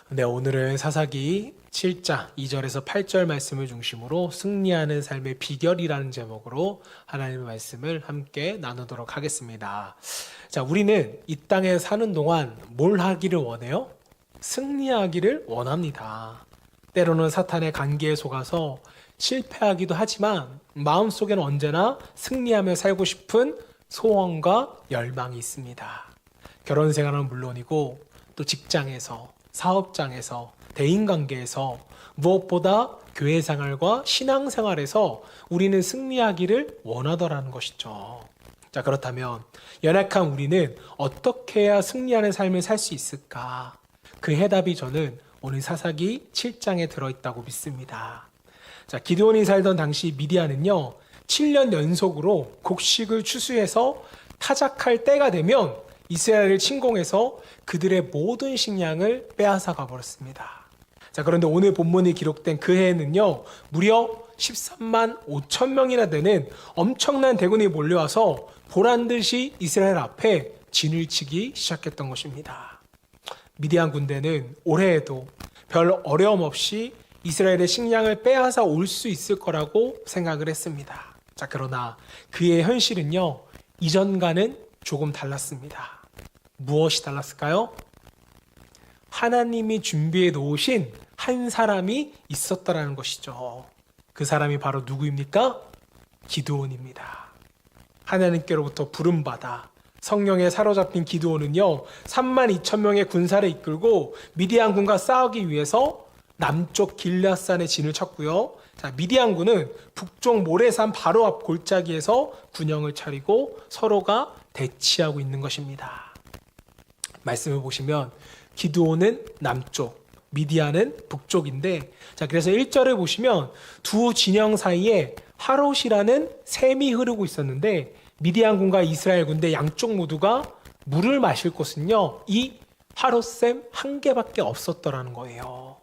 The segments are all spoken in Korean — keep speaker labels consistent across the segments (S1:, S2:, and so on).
S1: 네, 오늘은 사사기 7장 2절에서 8절 말씀을 중심으로 승리하는 삶의 비결이라는 제목으로 하나님의 말씀을 함께 나누도록 하겠습니다. 자, 우리는 이 땅에 사는 동안 뭘 하기를 원해요? 승리하기를 원합니다. 때로는 사탄의 관계에 속아서 실패하기도 하지만 마음속에는 언제나 승리하며 살고 싶은 소원과 열망이 있습니다. 결혼 생활은 물론이고 또 직장에서, 사업장에서, 대인관계에서, 무엇보다 교회 생활과 신앙 생활에서 우리는 승리하기를 원하더라는 것이죠. 자, 그렇다면 연약한 우리는 어떻게 해야 승리하는 삶을 살 수 있을까? 그 해답이 저는 오늘 사사기 7장에 들어있다고 믿습니다. 자, 기드온이 살던 당시 미디안은요, 7년 연속으로 곡식을 추수해서 타작할 때가 되면 이스라엘을 침공해서 그들의 모든 식량을 빼앗아 가버렸습니다. 자, 그런데 오늘 본문이 기록된 그 해에는요, 무려 13만 5천 명이나 되는 엄청난 대군이 몰려와서 보란 듯이 이스라엘 앞에 진을 치기 시작했던 것입니다. 미디안 군대는 올해에도 별 어려움 없이 이스라엘의 식량을 빼앗아 올 수 있을 거라고 생각을 했습니다. 자, 그러나 그의 현실은요, 이전과는 조금 달랐습니다. 무엇이 달랐을까요? 하나님이 준비해 놓으신 한 사람이 있었다라는 것이죠. 그 사람이 바로 누구입니까? 기드온입니다. 하나님께로부터 부름받아 성령에 사로잡힌 기드온은요, 3만 2천 명의 군사를 이끌고 미디안군과 싸우기 위해서 남쪽 길앗산에 진을 쳤고요. 자, 미디안군은 북쪽 모래산 바로 앞 골짜기에서 군영을 차리고 서로가 대치하고 있는 것입니다. 말씀을 보시면 기드온은 남쪽, 미디안은 북쪽인데, 자, 그래서 1절을 보시면 두 진영 사이에 하롯이라는 샘이 흐르고 있었는데, 미디안군과 이스라엘 군대 양쪽 모두가 물을 마실 곳은요, 이 하롯샘 한 개밖에 없었더라는 거예요.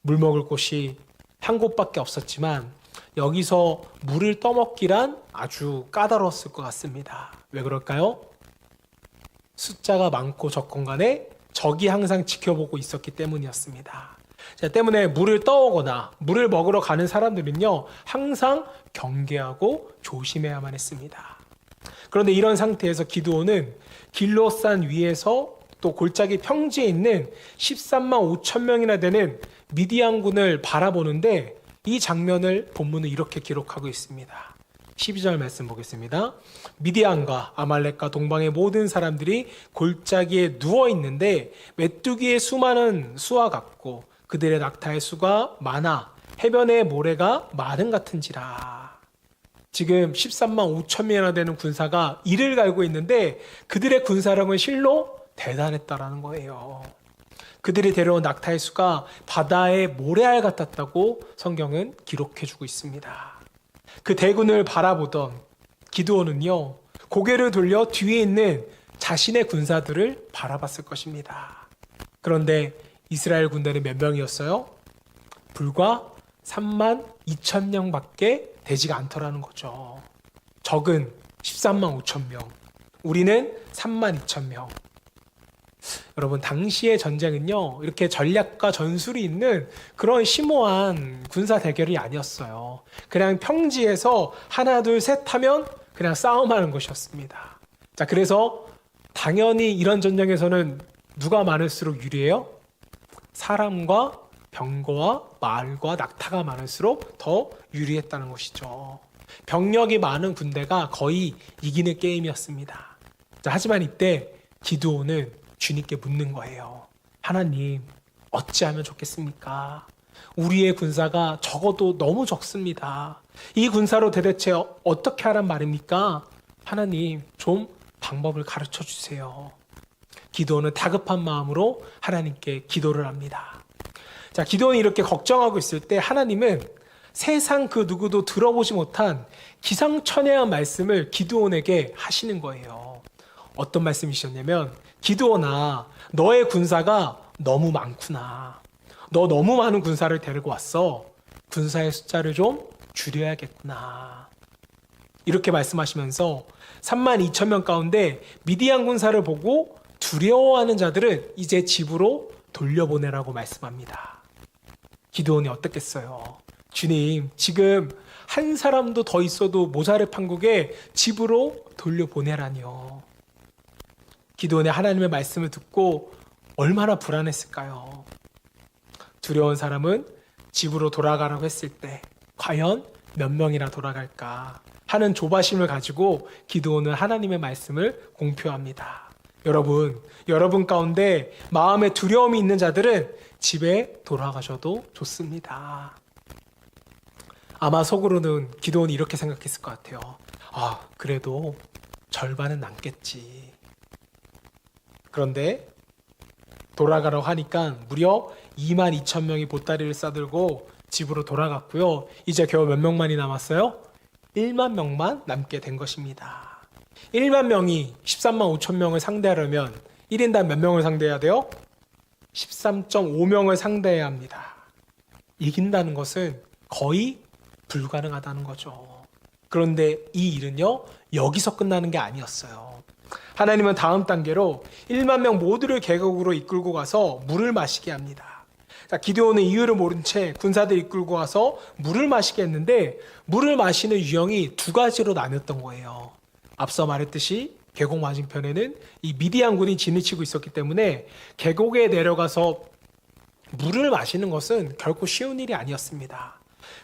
S1: 물 먹을 곳이 한 곳밖에 없었지만 여기서 물을 떠먹기란 아주 까다로웠을 것 같습니다. 왜 그럴까요? 숫자가 많고 적건 간에 적이 항상 지켜보고 있었기 때문이었습니다. 자, 때문에 물을 떠오거나 물을 먹으러 가는 사람들은요, 항상 경계하고 조심해야만 했습니다. 그런데 이런 상태에서 기드온은 길롯산 위에서 또 골짜기 평지에 있는 13만 5천 명이나 되는 미디안군을 바라보는데, 이 장면을 본문은 이렇게 기록하고 있습니다. 12절 말씀 보겠습니다. 미디안과 아말렉과 동방의 모든 사람들이 골짜기에 누워 있는데 메뚜기의 수많은 수와 같고 그들의 낙타의 수가 많아 해변의 모래가 마른 같은지라. 지금 13만 5천 명이나 되는 군사가 이를 갈고 있는데 그들의 군사력은 실로 대단했다라는 거예요. 그들이 데려온 낙타의 수가 바다의 모래알 같았다고 성경은 기록해주고 있습니다. 그 대군을 바라보던 기드온은요, 고개를 돌려 뒤에 있는 자신의 군사들을 바라봤을 것입니다. 그런데 이스라엘 군대는 몇 명이었어요? 불과 3만 2천 명밖에 되지가 않더라는 거죠. 적은 13만 5천 명, 우리는 3만 2천 명. 여러분, 당시의 전쟁은요, 이렇게 전략과 전술이 있는 그런 심오한 군사 대결이 아니었어요. 그냥 평지에서 하나 둘 셋 하면 그냥 싸움하는 것이었습니다. 자, 그래서 당연히 이런 전쟁에서는 누가 많을수록 유리해요? 사람과 병거와 말과 낙타가 많을수록 더 유리했다는 것이죠. 병력이 많은 군대가 거의 이기는 게임이었습니다. 자, 하지만 이때 기드온은 주님께 묻는 거예요. 하나님, 어찌하면 좋겠습니까? 우리의 군사가 적어도 너무 적습니다. 이 군사로 도대체 어떻게 하란 말입니까? 하나님, 좀 방법을 가르쳐 주세요. 기드온은 다급한 마음으로 하나님께 기도를 합니다. 자, 기드온이 이렇게 걱정하고 있을 때 하나님은 세상 그 누구도 들어보지 못한 기상천외한 말씀을 기드온에게 하시는 거예요. 어떤 말씀이셨냐면, 기드온아, 너의 군사가 너무 많구나. 너 너무 많은 군사를 데리고 왔어. 군사의 숫자를 좀 줄여야겠구나. 이렇게 말씀하시면서 3만 2천 명 가운데 미디안 군사를 보고 두려워하는 자들은 이제 집으로 돌려보내라고 말씀합니다. 기드온이 어떻겠어요? 주님, 지금 한 사람도 더 있어도 모자를 판국에 집으로 돌려보내라니요. 기드온의 하나님의 말씀을 듣고 얼마나 불안했을까요? 두려운 사람은 집으로 돌아가라고 했을 때 과연 몇 명이나 돌아갈까 하는 조바심을 가지고 기드온은 하나님의 말씀을 공표합니다. 여러분 가운데 마음에 두려움이 있는 자들은 집에 돌아가셔도 좋습니다. 아마 속으로는 기드온이 이렇게 생각했을 것 같아요. 그래도 절반은 남겠지. 그런데 돌아가라고 하니까 무려 22,000명이 보따리를 싸들고 집으로 돌아갔고요. 이제 겨우 몇 명만이 남았어요? 1만 명만 남게 된 것입니다. 1만 명이 13만 5천 명을 상대하려면 1인당 몇 명을 상대해야 돼요? 13.5명을 상대해야 합니다. 이긴다는 것은 거의 불가능하다는 거죠. 그런데 이 일은요, 여기서 끝나는 게 아니었어요. 하나님은 다음 단계로 1만 명 모두를 계곡으로 이끌고 가서 물을 마시게 합니다. 자, 기드온은 이유를 모른 채 군사들 이끌고 가서 물을 마시게 했는데 물을 마시는 유형이 두 가지로 나뉘었던 거예요. 앞서 말했듯이 계곡 맞은편에는 이 미디안군이 진을 치고 있었기 때문에 계곡에 내려가서 물을 마시는 것은 결코 쉬운 일이 아니었습니다.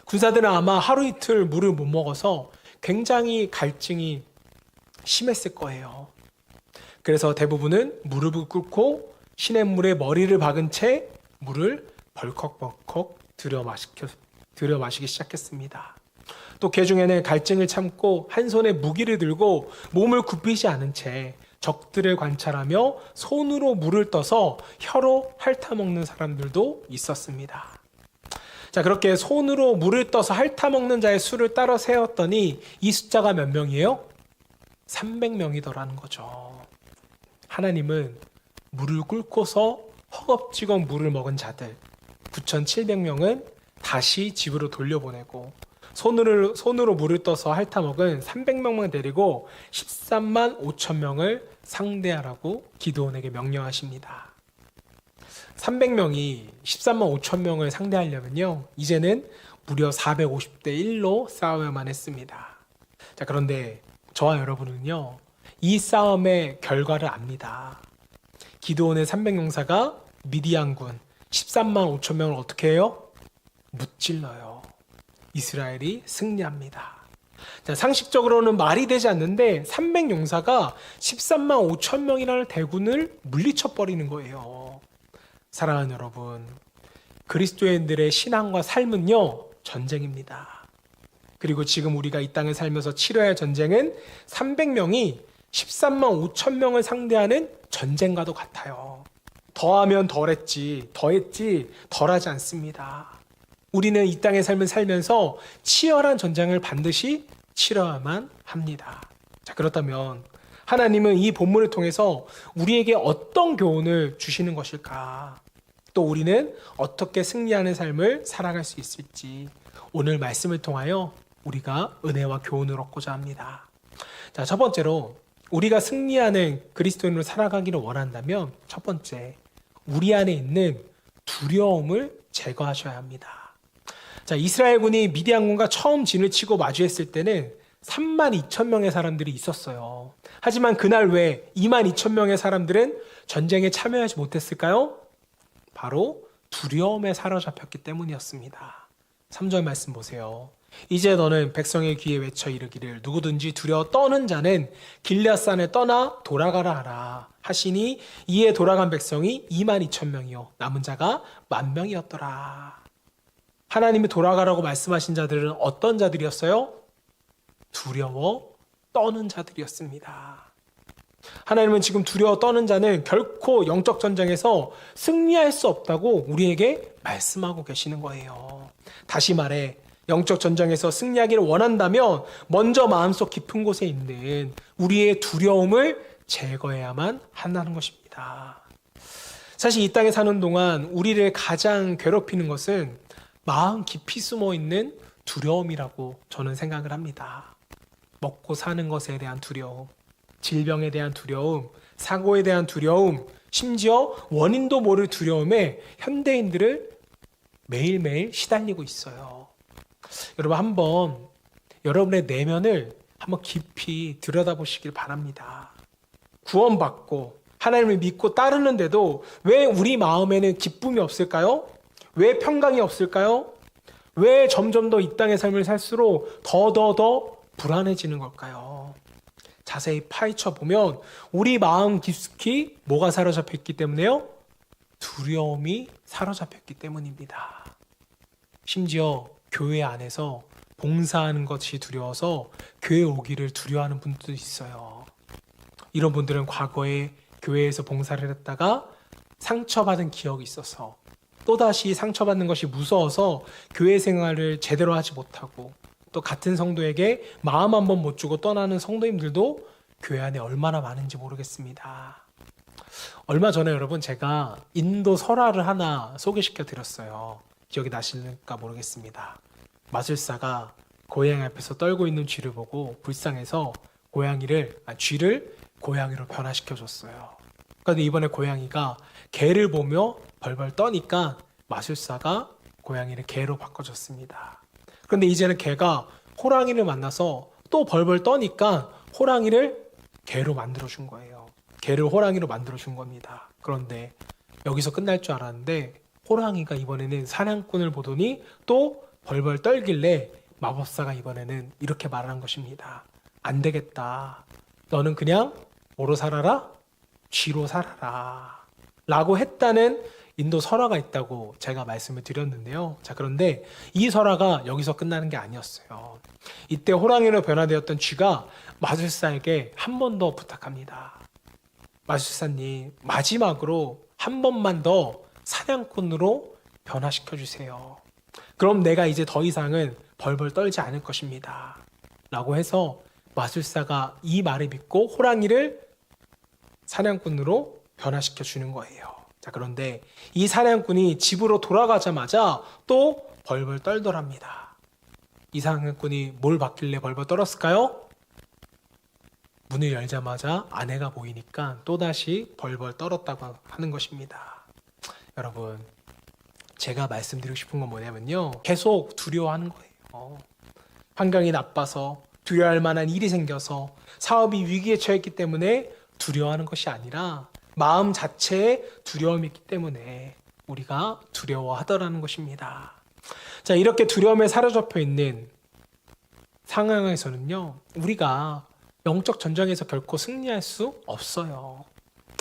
S1: 군사들은 아마 하루 이틀 물을 못 먹어서 굉장히 갈증이 심했을 거예요. 그래서 대부분은 무릎을 꿇고 시냇물에 머리를 박은 채 물을 벌컥벌컥 들여 마시기 시작했습니다. 또 그 중에는 갈증을 참고 한 손에 무기를 들고 몸을 굽히지 않은 채 적들을 관찰하며 손으로 물을 떠서 혀로 핥아먹는 사람들도 있었습니다. 자, 그렇게 손으로 물을 떠서 핥아먹는 자의 수를 따라 세었더니 이 숫자가 몇 명이에요? 300명이더라는 거죠. 하나님은 물을 꿇고서 허겁지겁 물을 먹은 자들 9,700명은 다시 집으로 돌려보내고 손으로 물을 떠서 핥아먹은 300명만 데리고 13만 5천 명을 상대하라고 기드온에게 명령하십니다. 300명이 13만 5천 명을 상대하려면요, 이제는 무려 450대 1로 싸워야만 했습니다. 자, 그런데 저와 여러분은요, 이 싸움의 결과를 압니다. 기드온의 300용사가 미디안군 13만 5천 명을 어떻게 해요? 무찔러요. 이스라엘이 승리합니다. 자, 상식적으로는 말이 되지 않는데 300용사가 13만 5천 명이라는 대군을 물리쳐버리는 거예요. 사랑하는 여러분, 그리스도인들의 신앙과 삶은요, 전쟁입니다. 그리고 지금 우리가 이 땅에 살면서 치러야 할 전쟁은 300명이 13만 5천 명을 상대하는 전쟁과도 같아요. 더하면 덜했지, 더했지 덜하지 않습니다. 우리는 이 땅의 삶을 살면서 치열한 전쟁을 반드시 치러야만 합니다. 자, 그렇다면 하나님은 이 본문을 통해서 우리에게 어떤 교훈을 주시는 것일까? 또 우리는 어떻게 승리하는 삶을 살아갈 수 있을지 오늘 말씀을 통하여 우리가 은혜와 교훈을 얻고자 합니다. 자, 첫 번째로 우리가 승리하는 그리스도인으로 살아가기를 원한다면 첫 번째, 우리 안에 있는 두려움을 제거하셔야 합니다. 자, 이스라엘군이 미디안군과 처음 진을 치고 마주했을 때는 3만 2천 명의 사람들이 있었어요. 하지만 그날 왜 2만 2천 명의 사람들은 전쟁에 참여하지 못했을까요? 바로 두려움에 사로잡혔기 때문이었습니다. 3절 말씀 보세요. 이제 너는 백성의 귀에 외쳐 이르기를 누구든지 두려워 떠는 자는 길앗산에 떠나 돌아가라 하라 하시니 이에 돌아간 백성이 2만 2천 명이요 남은 자가 10,000명이었더라. 하나님이 돌아가라고 말씀하신 자들은 어떤 자들이었어요? 두려워 떠는 자들이었습니다. 하나님은 지금 두려워 떠는 자는 결코 영적 전쟁에서 승리할 수 없다고 우리에게 말씀하고 계시는 거예요. 다시 말해 영적 전쟁에서 승리하기를 원한다면 먼저 마음속 깊은 곳에 있는 우리의 두려움을 제거해야만 한다는 것입니다. 사실 이 땅에 사는 동안 우리를 가장 괴롭히는 것은 마음 깊이 숨어 있는 두려움이라고 저는 생각을 합니다. 먹고 사는 것에 대한 두려움, 질병에 대한 두려움, 사고에 대한 두려움, 심지어 원인도 모를 두려움에 현대인들을 매일매일 시달리고 있어요. 여러분 한번 여러분의 내면을 한번 깊이 들여다보시길 바랍니다. 구원받고 하나님을 믿고 따르는데도 왜 우리 마음에는 기쁨이 없을까요? 왜 평강이 없을까요? 왜 점점 더 이 땅의 삶을 살수록 더 불안해지는 걸까요? 자세히 파헤쳐 보면 우리 마음 깊숙이 뭐가 사로잡혔기 때문에요? 두려움이 사로잡혔기 때문입니다. 심지어 교회 안에서 봉사하는 것이 두려워서 교회 오기를 두려워하는 분들도 있어요. 이런 분들은 과거에 교회에서 봉사를 했다가 상처받은 기억이 있어서 또다시 상처받는 것이 무서워서 교회 생활을 제대로 하지 못하고 또 같은 성도에게 마음 한번 못 주고 떠나는 성도님들도 교회 안에 얼마나 많은지 모르겠습니다. 얼마 전에 여러분 제가 인도 설화를 하나 소개시켜 드렸어요. 기억이 나실까 모르겠습니다. 마술사가 고양이 앞에서 떨고 있는 쥐를 보고 불쌍해서 쥐를 고양이로 변화시켜 줬어요. 그런데 이번에 고양이가 개를 보며 벌벌 떠니까 마술사가 고양이를 개로 바꿔줬습니다. 그런데 이제는 개가 호랑이를 만나서 또 벌벌 떠니까 호랑이를 개로 만들어준 거예요. 개를 호랑이로 만들어준 겁니다. 그런데 여기서 끝날 줄 알았는데 호랑이가 이번에는 사냥꾼을 보더니 또 벌벌 떨길래 마법사가 이번에는 이렇게 말하는 것입니다. 안 되겠다. 너는 그냥 뭐로 살아라? 쥐로 살아라. 라고 했다는 인도 설화가 있다고 제가 말씀을 드렸는데요. 자, 그런데 이 설화가 여기서 끝나는 게 아니었어요. 이때 호랑이로 변화되었던 쥐가 마술사에게 한 번 더 부탁합니다. 마술사님, 마지막으로 한 번만 더 사냥꾼으로 변화시켜 주세요. 그럼 내가 이제 더 이상은 벌벌 떨지 않을 것입니다. 라고 해서 마술사가 이 말을 믿고 호랑이를 사냥꾼으로 변화시켜 주는 거예요. 자, 그런데 이 사냥꾼이 집으로 돌아가자마자 또 벌벌 떨더랍니다. 이 사냥꾼이 뭘 받길래 벌벌 떨었을까요? 문을 열자마자 아내가 보이니까 또다시 벌벌 떨었다고 하는 것입니다. 여러분, 제가 말씀드리고 싶은 건 뭐냐면요. 계속 두려워하는 거예요. 환경이 나빠서 두려워할 만한 일이 생겨서 사업이 위기에 처했기 때문에 두려워하는 것이 아니라 마음 자체에 두려움이 있기 때문에 우리가 두려워하더라는 것입니다. 자, 이렇게 두려움에 사로잡혀 있는 상황에서는요, 우리가 영적 전쟁에서 결코 승리할 수 없어요.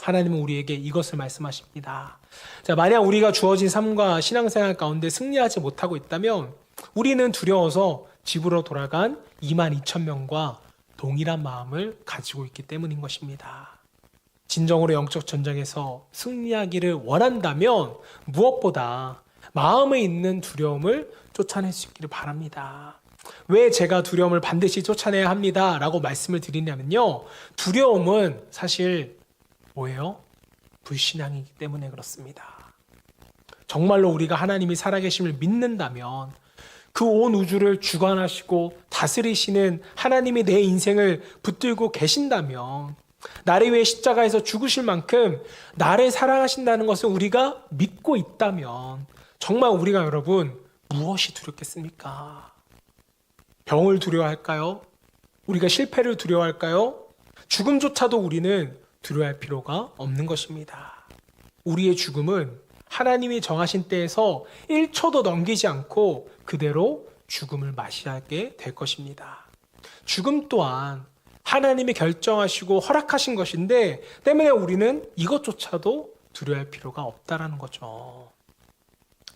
S1: 하나님은 우리에게 이것을 말씀하십니다. 자, 만약 우리가 주어진 삶과 신앙생활 가운데 승리하지 못하고 있다면 우리는 두려워서 집으로 돌아간 22,000명과 동일한 마음을 가지고 있기 때문인 것입니다. 진정으로 영적 전쟁에서 승리하기를 원한다면 무엇보다 마음에 있는 두려움을 쫓아낼 수 있기를 바랍니다. 왜 제가 두려움을 반드시 쫓아내야 합니다 라고 말씀을 드리냐면요, 두려움은 사실 뭐예요? 불신앙이기 때문에 그렇습니다. 정말로 우리가 하나님이 살아계심을 믿는다면 그 온 우주를 주관하시고 다스리시는 하나님이 내 인생을 붙들고 계신다면, 나를 위해 십자가에서 죽으실 만큼 나를 사랑하신다는 것을 우리가 믿고 있다면 정말 우리가 여러분 무엇이 두렵겠습니까? 병을 두려워할까요? 우리가 실패를 두려워할까요? 죽음조차도 우리는 두려워할 필요가 없는 것입니다. 우리의 죽음은 하나님이 정하신 때에서 1초도 넘기지 않고 그대로 죽음을 맞이하게 될 것입니다. 죽음 또한 하나님이 결정하시고 허락하신 것인데 때문에 우리는 이것조차도 두려워할 필요가 없다라는 거죠.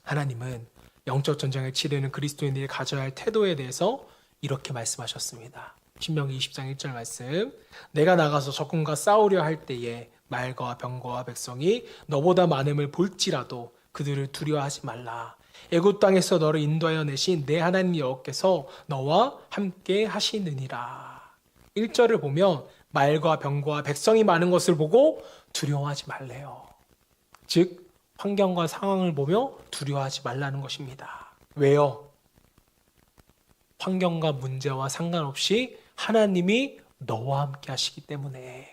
S1: 하나님은 영적 전쟁을 치르는 그리스도인들이 가져야 할 태도에 대해서 이렇게 말씀하셨습니다. 신명기 20장 1절 말씀. 내가 나가서 적군과 싸우려 할 때에 말과 병거와 백성이 너보다 많음을 볼지라도 그들을 두려워하지 말라. 애굽 땅에서 너를 인도하여 내신 내 하나님 여호와께서 너와 함께 하시느니라. 1절을 보면 말과 병거와 백성이 많은 것을 보고 두려워하지 말래요. 즉 환경과 상황을 보며 두려워하지 말라는 것입니다. 왜요? 환경과 문제와 상관없이 하나님이 너와 함께 하시기 때문에.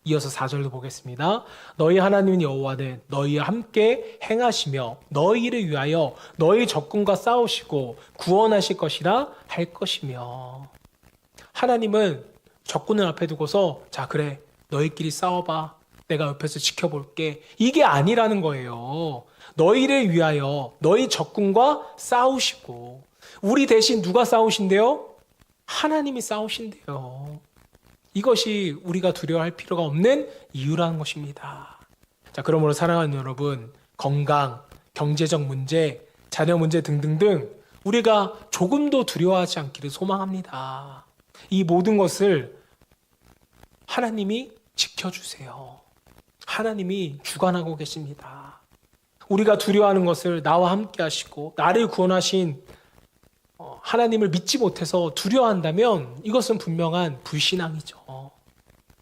S1: 이어서 4절도 보겠습니다. 너희 하나님 여호와는 너희와 함께 행하시며 너희를 위하여 너희 적군과 싸우시고 구원하실 것이라 할 것이며. 하나님은 적군을 앞에 두고서 자 그래 너희끼리 싸워봐. 내가 옆에서 지켜볼게. 이게 아니라는 거예요. 너희를 위하여 너희 적군과 싸우시고. 우리 대신 누가 싸우신대요? 하나님이 싸우신대요. 이것이 우리가 두려워할 필요가 없는 이유라는 것입니다. 자, 그러므로 사랑하는 여러분, 건강, 경제적 문제, 자녀 문제 등등등 우리가 조금도 두려워하지 않기를 소망합니다. 이 모든 것을 하나님이 지켜주세요. 하나님이 주관하고 계십니다. 우리가 두려워하는 것을 나와 함께 하시고 나를 구원하신 하나님을 믿지 못해서 두려워한다면 이것은 분명한 불신앙이죠.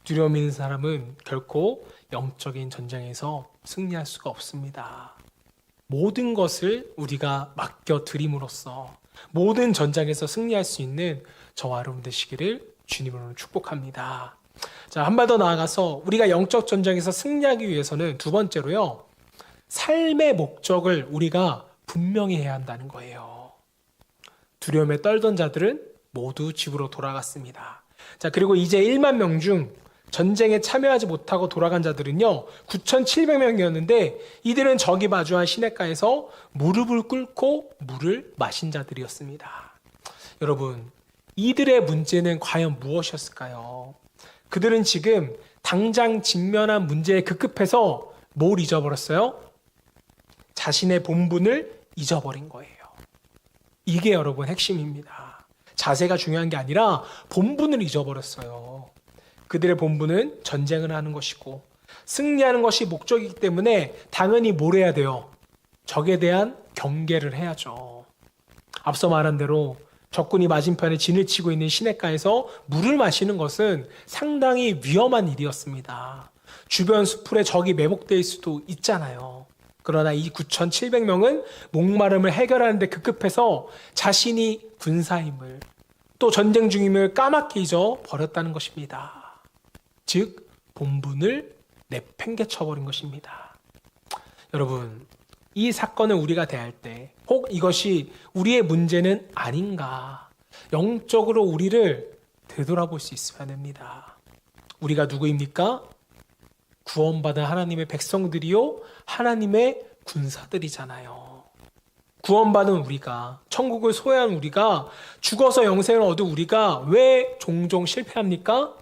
S1: 두려움 있는 사람은 결코 영적인 전쟁에서 승리할 수가 없습니다. 모든 것을 우리가 맡겨드림으로써 모든 전장에서 승리할 수 있는 저와 여러분 되시기를 주님으로 축복합니다. 자, 한 발 더 나아가서 우리가 영적 전쟁에서 승리하기 위해서는 두 번째로요, 삶의 목적을 우리가 분명히 해야 한다는 거예요. 두려움에 떨던 자들은 모두 집으로 돌아갔습니다. 자, 그리고 이제 1만 명 중 전쟁에 참여하지 못하고 돌아간 자들은요 9,700명이었는데 이들은 적이 마주한 시냇가에서 무릎을 꿇고 물을 마신 자들이었습니다. 여러분, 이들의 문제는 과연 무엇이었을까요? 그들은 지금 당장 직면한 문제에 급급해서 뭘 잊어버렸어요? 자신의 본분을 잊어버린 거예요. 이게 여러분 핵심입니다. 자세가 중요한 게 아니라 본분을 잊어버렸어요. 그들의 본분은 전쟁을 하는 것이고 승리하는 것이 목적이기 때문에 당연히 뭘 해야 돼요? 적에 대한 경계를 해야죠. 앞서 말한 대로 적군이 맞은편에 진을 치고 있는 시냇가에서 물을 마시는 것은 상당히 위험한 일이었습니다. 주변 수풀에 적이 매복될 수도 있잖아요. 그러나 이 9,700명은 목마름을 해결하는 데 급급해서 자신이 군사임을 또 전쟁 중임을 까맣게 잊어버렸다는 것입니다. 즉 본분을 내팽개쳐버린 것입니다. 여러분, 이 사건을 우리가 대할 때 혹 이것이 우리의 문제는 아닌가, 영적으로 우리를 되돌아볼 수 있어야 됩니다. 우리가 누구입니까? 구원받은 하나님의 백성들이요 하나님의 군사들이잖아요. 구원받은 우리가, 천국을 소유한 우리가, 죽어서 영생을 얻은 우리가 왜 종종 실패합니까?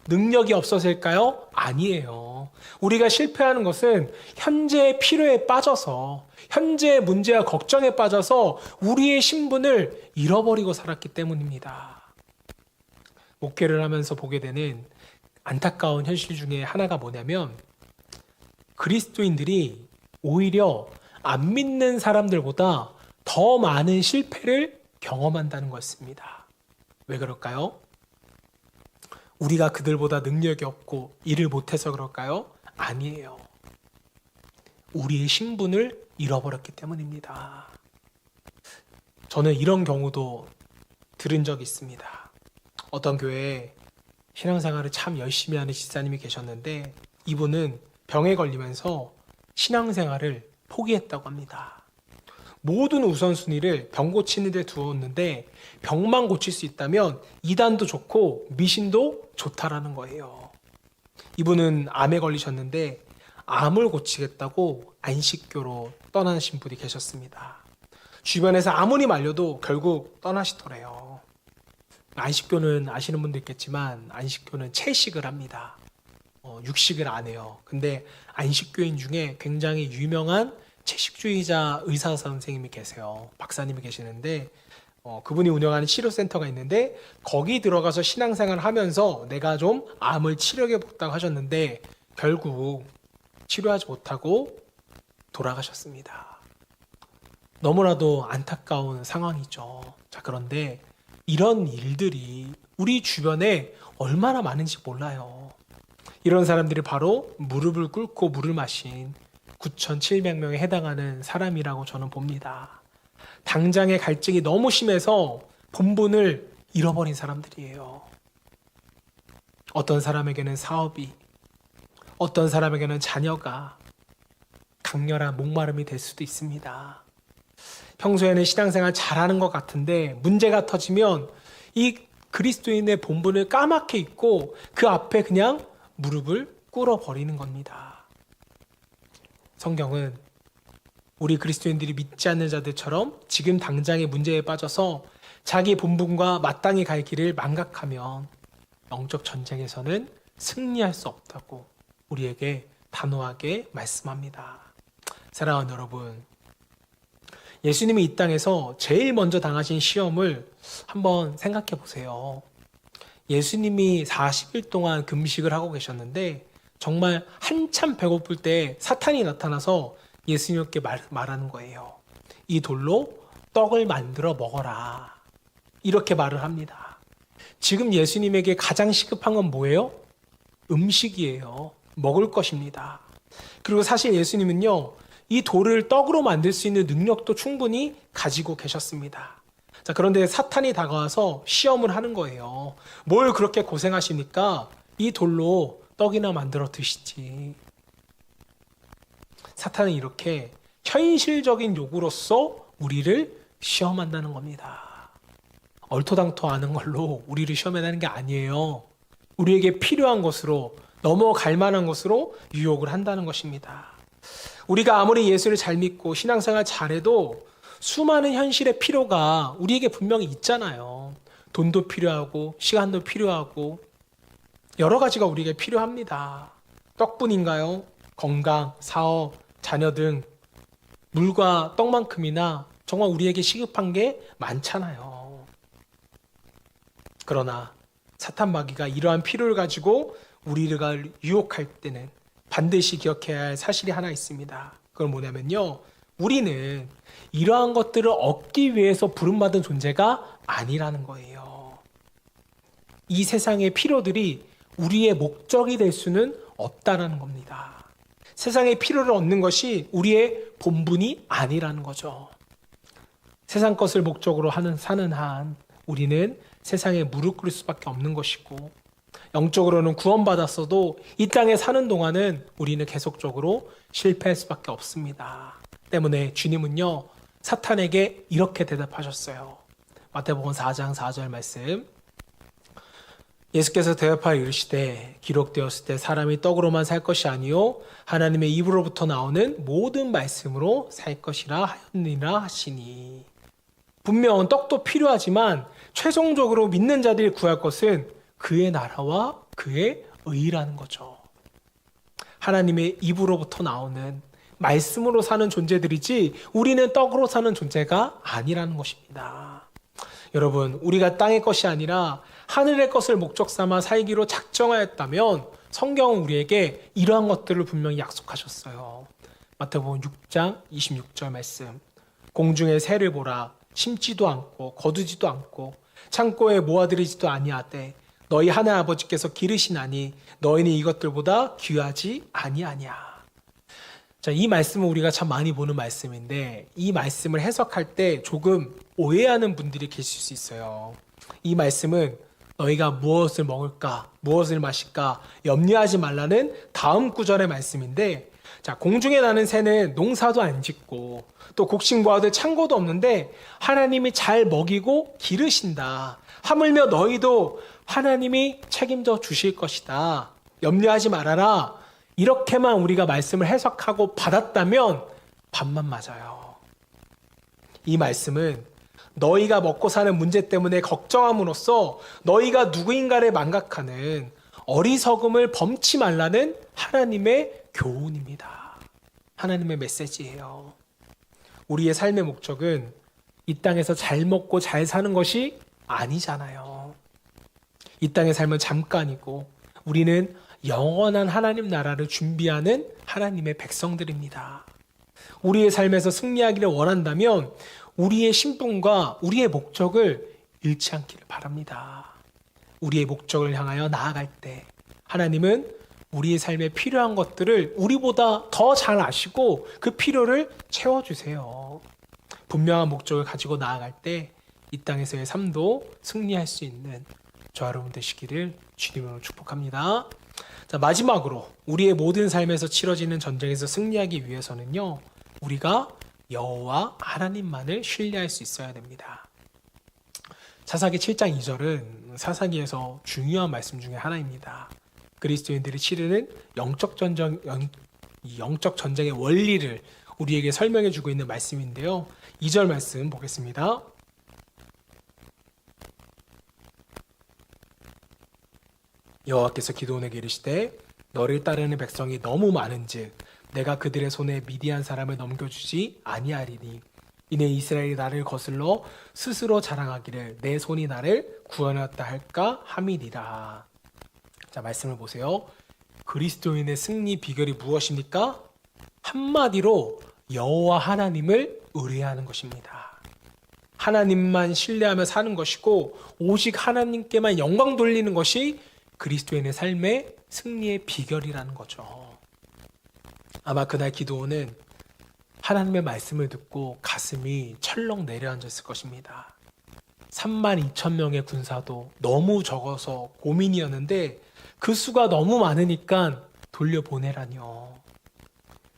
S1: 능력이 없어서일까요? 아니에요. 우리가 실패하는 것은 현재의 필요에 빠져서, 현재의 문제와 걱정에 빠져서 우리의 신분을 잃어버리고 살았기 때문입니다. 목회를 하면서 보게 되는 안타까운 현실 중에 하나가 뭐냐면, 그리스도인들이 오히려 안 믿는 사람들보다 더 많은 실패를 경험한다는 것입니다. 왜 그럴까요? 우리가 그들보다 능력이 없고 일을 못해서 그럴까요? 아니에요. 우리의 신분을 잃어버렸기 때문입니다. 저는 이런 경우도 들은 적이 있습니다. 어떤 교회에 신앙생활을 참 열심히 하는 집사님이 계셨는데 이분은 병에 걸리면서 신앙생활을 포기했다고 합니다. 모든 우선순위를 병 고치는 데 두었는데 병만 고칠 수 있다면 이단도 좋고 미신도 좋다라는 거예요. 이분은 암에 걸리셨는데 암을 고치겠다고 안식교로 떠나신 분이 계셨습니다. 주변에서 아무리 말려도 결국 떠나시더래요. 안식교는 아시는 분도 있겠지만 안식교는 채식을 합니다. 육식을 안 해요. 근데 안식교인 중에 굉장히 유명한 채식주의자 의사 선생님이 계세요. 박사님이 계시는데 그분이 운영하는 치료센터가 있는데 거기 들어가서 신앙생활을 하면서 내가 좀 암을 치료해 보겠다고 하셨는데 결국 치료하지 못하고 돌아가셨습니다. 너무나도 안타까운 상황이죠. 자, 그런데 이런 일들이 우리 주변에 얼마나 많은지 몰라요. 이런 사람들이 바로 무릎을 꿇고 물을 마신 9,700명에 해당하는 사람이라고 저는 봅니다. 당장의 갈증이 너무 심해서 본분을 잃어버린 사람들이에요. 어떤 사람에게는 사업이, 어떤 사람에게는 자녀가 강렬한 목마름이 될 수도 있습니다. 평소에는 신앙생활 잘하는 것 같은데 문제가 터지면 이 그리스도인의 본분을 까맣게 잊고 그 앞에 그냥 무릎을 꿇어버리는 겁니다. 성경은 우리 그리스도인들이 믿지 않는 자들처럼 지금 당장의 문제에 빠져서 자기 본분과 마땅히 갈 길을 망각하면 영적 전쟁에서는 승리할 수 없다고 우리에게 단호하게 말씀합니다. 사랑하는 여러분, 예수님이 이 땅에서 제일 먼저 당하신 시험을 한번 생각해 보세요. 예수님이 40일 동안 금식을 하고 계셨는데 정말 한참 배고플 때 사탄이 나타나서 예수님께 말하는 거예요. 이 돌로 떡을 만들어 먹어라. 이렇게 말을 합니다. 지금 예수님에게 가장 시급한 건 뭐예요? 음식이에요. 먹을 것입니다. 그리고 사실 예수님은요, 이 돌을 떡으로 만들 수 있는 능력도 충분히 가지고 계셨습니다. 자, 그런데 사탄이 다가와서 시험을 하는 거예요. 뭘 그렇게 고생하십니까? 이 돌로 떡이나 만들어 드시지. 사탄은 이렇게 현실적인 요구로서 우리를 시험한다는 겁니다. 얼토당토하는 걸로 우리를 시험해내는 게 아니에요. 우리에게 필요한 것으로, 넘어갈 만한 것으로 유혹을 한다는 것입니다. 우리가 아무리 예수를 잘 믿고 신앙생활 잘해도 수많은 현실의 필요가 우리에게 분명히 있잖아요. 돈도 필요하고 시간도 필요하고 여러 가지가 우리에게 필요합니다. 떡뿐인가요? 건강, 사업, 자녀 등 물과 떡만큼이나 정말 우리에게 시급한 게 많잖아요. 그러나 사탄 마귀가 이러한 필요를 가지고 우리를 유혹할 때는 반드시 기억해야 할 사실이 하나 있습니다. 그건 뭐냐면요, 우리는 이러한 것들을 얻기 위해서 부름받은 존재가 아니라는 거예요. 이 세상의 필요들이 우리의 목적이 될 수는 없다라는 겁니다. 세상의 필요를 얻는 것이 우리의 본분이 아니라는 거죠. 세상 것을 목적으로 사는 한 우리는 세상에 무릎 꿇을 수밖에 없는 것이고, 영적으로는 구원받았어도 이 땅에 사는 동안은 우리는 계속적으로 실패할 수밖에 없습니다. 때문에 주님은요, 사탄에게 이렇게 대답하셨어요. 마태복음 4장 4절 말씀. 예수께서 대답하여 이르시되 기록되었을 때 사람이 떡으로만 살 것이 아니요 하나님의 입으로부터 나오는 모든 말씀으로 살 것이라 하였느니라 하시니. 분명 떡도 필요하지만 최종적으로 믿는 자들이 구할 것은 그의 나라와 그의 의라는 거죠. 하나님의 입으로부터 나오는 말씀으로 사는 존재들이지 우리는 떡으로 사는 존재가 아니라는 것입니다. 여러분, 우리가 땅의 것이 아니라 하늘의 것을 목적 삼아 살기로 작정하였다면 성경은 우리에게 이러한 것들을 분명히 약속하셨어요. 마태복음 6장 26절 말씀. 공중의 새를 보라. 심지도 않고 거두지도 않고 창고에 모아들이지도 아니하되 너희 하늘 아버지께서 기르시나니 너희는 이것들보다 귀하지 아니하냐. 자, 이 말씀은 우리가 참 많이 보는 말씀인데 이 말씀을 해석할 때 조금 오해하는 분들이 계실 수 있어요. 이 말씀은 너희가 무엇을 먹을까, 무엇을 마실까 염려하지 말라는 다음 구절의 말씀인데, 자, 공중에 나는 새는 농사도 안 짓고 또 곡식모아들 창고도 없는데 하나님이 잘 먹이고 기르신다. 하물며 너희도 하나님이 책임져 주실 것이다. 염려하지 말아라. 이렇게만 우리가 말씀을 해석하고 받았다면 반만 맞아요. 이 말씀은 너희가 먹고 사는 문제 때문에 걱정함으로써 너희가 누구인가를 망각하는 어리석음을 범치 말라는 하나님의 교훈입니다. 하나님의 메시지예요. 우리의 삶의 목적은 이 땅에서 잘 먹고 잘 사는 것이 아니잖아요. 이 땅의 삶은 잠깐이고 우리는 영원한 하나님 나라를 준비하는 하나님의 백성들입니다. 우리의 삶에서 승리하기를 원한다면 우리의 신분과 우리의 목적을 잃지 않기를 바랍니다. 우리의 목적을 향하여 나아갈 때 하나님은 우리의 삶에 필요한 것들을 우리보다 더 잘 아시고 그 필요를 채워주세요. 분명한 목적을 가지고 나아갈 때 이 땅에서의 삶도 승리할 수 있는 저와 여러분 되시기를 주님으로 축복합니다. 자, 마지막으로 우리의 모든 삶에서 치러지는 전쟁에서 승리하기 위해서는요, 우리가 여호와 하나님만을 신뢰할 수 있어야 됩니다. 사사기 7장 2절은 사사기에서 중요한 말씀 중에 하나입니다. 그리스도인들이 치르는 영적 전쟁의 원리를 우리에게 설명해 주고 있는 말씀인데요. 2절 말씀 보겠습니다. 여호와께서 기드온에게 이르시되 너를 따르는 백성이 너무 많은즉 내가 그들의 손에 미디안 사람을 넘겨주지 아니하리니 이는 이스라엘이 나를 거슬러 스스로 자랑하기를 내 손이 나를 구원하였다 할까 함이니라. 자, 말씀을 보세요. 그리스도인의 승리 비결이 무엇입니까? 한마디로 여호와 하나님을 의뢰하는 것입니다. 하나님만 신뢰하며 사는 것이고 오직 하나님께만 영광 돌리는 것이 그리스도인의 삶의 승리의 비결이라는 거죠. 아마 그날 기드온은 하나님의 말씀을 듣고 가슴이 철렁 내려앉았을 것입니다. 32,000명의 군사도 너무 적어서 고민이었는데 그 수가 너무 많으니까 돌려보내라뇨.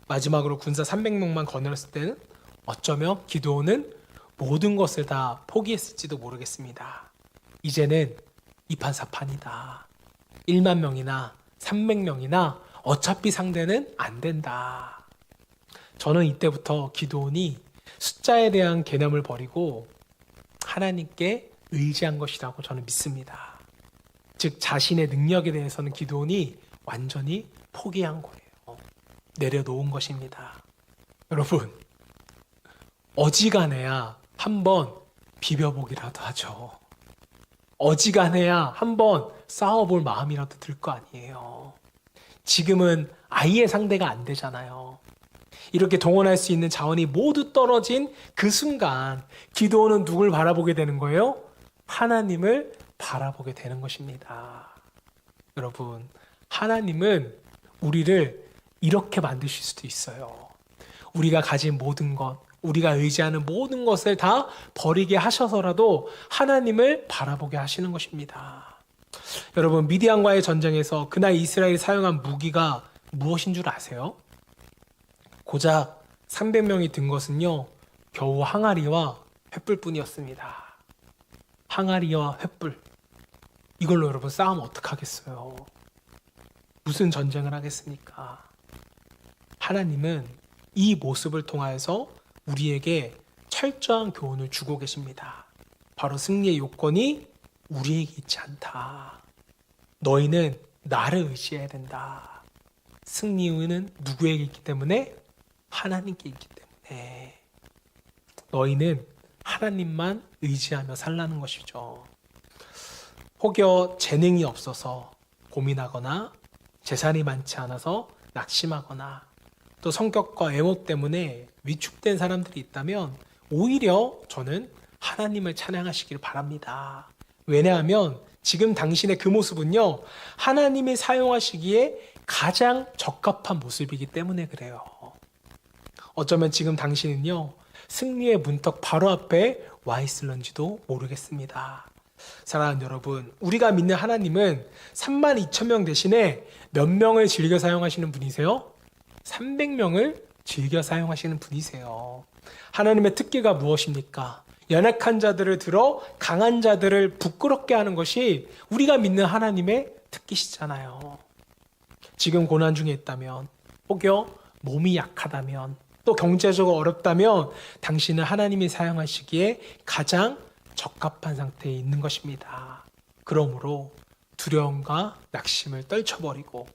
S1: 마지막으로 군사 300명만 거느렸을 때는 어쩌면 기드온은 모든 것을 다 포기했을지도 모르겠습니다. 이제는 이판사판이다. 1만 명이나 300명이나 어차피 상대는 안 된다. 저는 이때부터 기드온이 숫자에 대한 개념을 버리고 하나님께 의지한 것이라고 저는 믿습니다. 즉 자신의 능력에 대해서는 기드온이 완전히 포기한 거예요. 내려놓은 것입니다. 여러분, 어지간해야 한번 비벼보기라도 하죠. 어지간해야 한번 싸워볼 마음이라도 들 거 아니에요. 지금은 아예 상대가 안 되잖아요. 이렇게 동원할 수 있는 자원이 모두 떨어진 그 순간 기드온은 누굴 바라보게 되는 거예요? 하나님을 바라보게 되는 것입니다. 여러분, 하나님은 우리를 이렇게 만드실 수도 있어요. 우리가 가진 모든 것, 우리가 의지하는 모든 것을 다 버리게 하셔서라도 하나님을 바라보게 하시는 것입니다. 여러분, 미디안과의 전쟁에서 그날 이스라엘이 사용한 무기가 무엇인 줄 아세요? 고작 300명이 든 것은요, 겨우 항아리와 횃불뿐이었습니다. 항아리와 횃불. 이걸로 여러분 싸우면 어떡하겠어요? 무슨 전쟁을 하겠습니까? 하나님은 이 모습을 통하여서 우리에게 철저한 교훈을 주고 계십니다. 바로 승리의 요건이 우리에게 있지 않다. 너희는 나를 의지해야 된다. 승리는 누구에게 있기 때문에? 하나님께 있기 때문에. 너희는 하나님만 의지하며 살라는 것이죠. 혹여 재능이 없어서 고민하거나 재산이 많지 않아서 낙심하거나 또 성격과 외모 때문에 위축된 사람들이 있다면 오히려 저는 하나님을 찬양하시길 바랍니다. 왜냐하면 지금 당신의 그 모습은요, 하나님이 사용하시기에 가장 적합한 모습이기 때문에 그래요. 어쩌면 지금 당신은요, 승리의 문턱 바로 앞에 와 있을런지도 모르겠습니다. 사랑하는 여러분, 우리가 믿는 하나님은 32,000명 대신에 몇 명을 즐겨 사용하시는 분이세요? 300명을 즐겨 사용하시는 분이세요. 하나님의 특기가 무엇입니까? 연약한 자들을 들어 강한 자들을 부끄럽게 하는 것이 우리가 믿는 하나님의 특기시잖아요. 지금 고난 중에 있다면, 혹여 몸이 약하다면, 또 경제적으로 어렵다면 당신은 하나님이 사용하시기에 가장 적합한 상태에 있는 것입니다. 그러므로 두려움과 낙심을 떨쳐버리고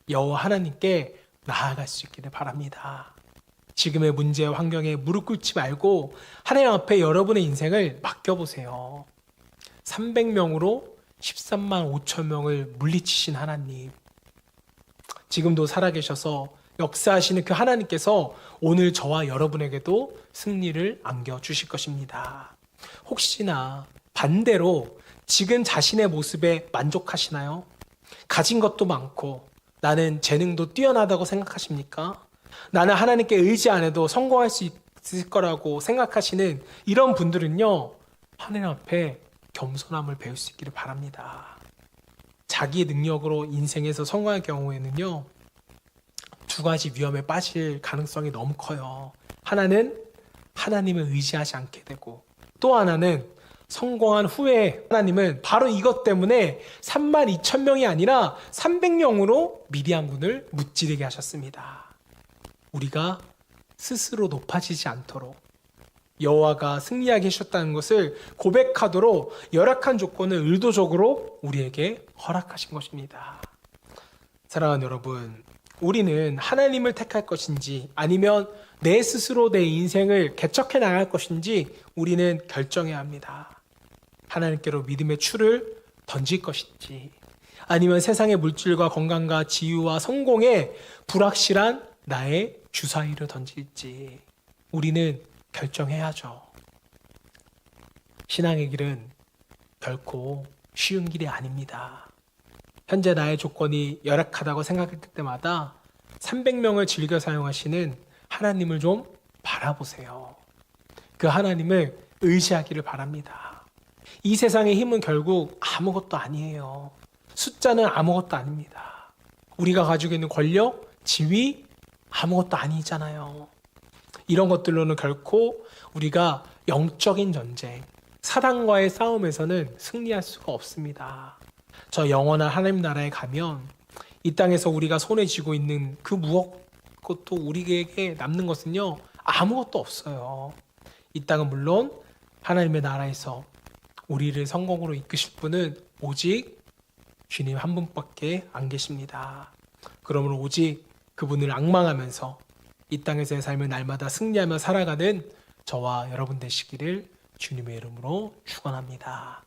S1: 여호와 하나님께 나아갈 수 있기를 바랍니다. 지금의 문제와 환경에 무릎 꿇지 말고 하나님 앞에 여러분의 인생을 맡겨보세요. 300명으로 13만 5천 명을 물리치신 하나님, 지금도 살아계셔서 역사하시는 그 하나님께서 오늘 저와 여러분에게도 승리를 안겨주실 것입니다. 혹시나 반대로 지금 자신의 모습에 만족하시나요? 가진 것도 많고 나는 재능도 뛰어나다고 생각하십니까? 나는 하나님께 의지 안 해도 성공할 수 있을 거라고 생각하시는 이런 분들은요, 하나님 앞에 겸손함을 배울 수 있기를 바랍니다. 자기의 능력으로 인생에서 성공할 경우에는요, 두 가지 위험에 빠질 가능성이 너무 커요. 하나는 하나님을 의지하지 않게 되고, 또 하나는 성공한 후에 하나님은 바로 이것 때문에 32,000명이 아니라 300명으로 미디안군을 무찌르게 하셨습니다. 우리가 스스로 높아지지 않도록 여호와가 승리하게 하셨다는 것을 고백하도록 열악한 조건을 의도적으로 우리에게 허락하신 것입니다. 사랑하는 여러분, 우리는 하나님을 택할 것인지 아니면 내 스스로 내 인생을 개척해 나갈 것인지 우리는 결정해야 합니다. 하나님께로 믿음의 추를 던질 것인지 아니면 세상의 물질과 건강과 지유와 성공에 불확실한 나의 주사위를 던질지 우리는 결정해야죠. 신앙의 길은 결코 쉬운 길이 아닙니다. 현재 나의 조건이 열악하다고 생각할 때마다 300명을 즐겨 사용하시는 하나님을 좀 바라보세요. 그 하나님을 의지하기를 바랍니다. 이 세상의 힘은 결국 아무것도 아니에요. 숫자는 아무것도 아닙니다. 우리가 가지고 있는 권력, 지위 아무것도 아니잖아요. 이런 것들로는 결코 우리가 영적인 전쟁, 사단과의 싸움에서는 승리할 수가 없습니다. 저 영원한 하나님 나라에 가면 이 땅에서 우리가 손에 쥐고 있는 그 무엇것도 우리에게 남는 것은요, 아무것도 없어요. 이 땅은 물론 하나님의 나라에서 우리를 성공으로 이끄실 분은 오직 주님 한 분밖에 안 계십니다. 그러므로 오직 그분을 앙망하면서 이 땅에서의 삶을 날마다 승리하며 살아가는 저와 여러분 되시기를 주님의 이름으로 축원합니다.